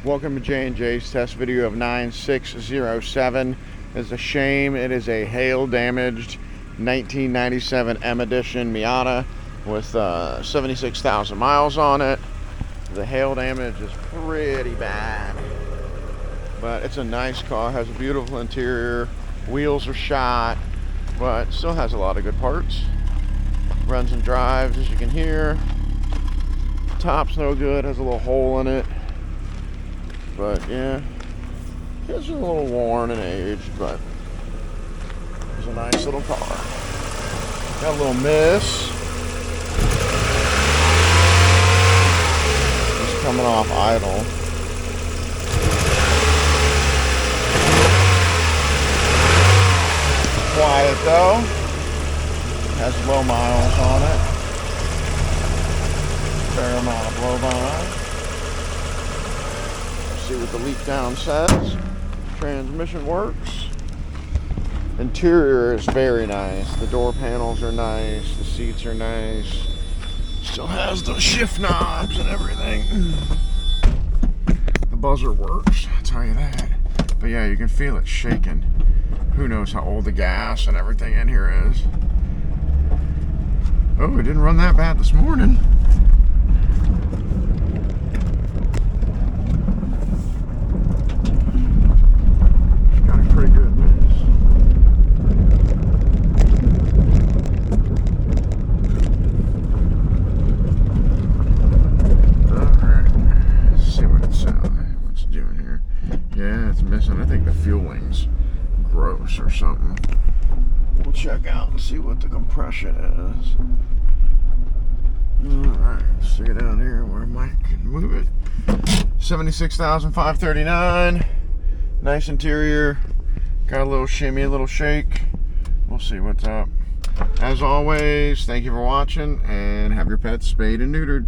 Welcome to J&J's test video of 9607. It's a shame it is a hail damaged 1997 M Edition Miata with 76,000 miles on it. The hail damage is pretty bad, but it's a nice car, has a beautiful interior, wheels are shot, but still has a lot of good parts. Runs and drives, as you can hear. Top's no good, has a little hole in it. But yeah, it's a little worn and aged, but it's a nice little car. Got a little miss. Just coming off idle. Quiet though. Has low miles on it. Fair amount of blow by. See what the leak down says. Transmission works. Interior is very nice. The door panels are nice. The seats are nice. Still has the shift knobs and everything. The buzzer works, I'll tell you that. But yeah, you can feel it shaking. Who knows how old the gas and everything in here is. Oh, it didn't run that bad this morning. I think the fueling's gross or something. We'll check out and see what the compression is. Alright, stick it down here where Mike can move it. 76,539. Nice interior. Got a little shimmy, a little shake. We'll see what's up. As always, thank you for watching and have your pets spayed and neutered.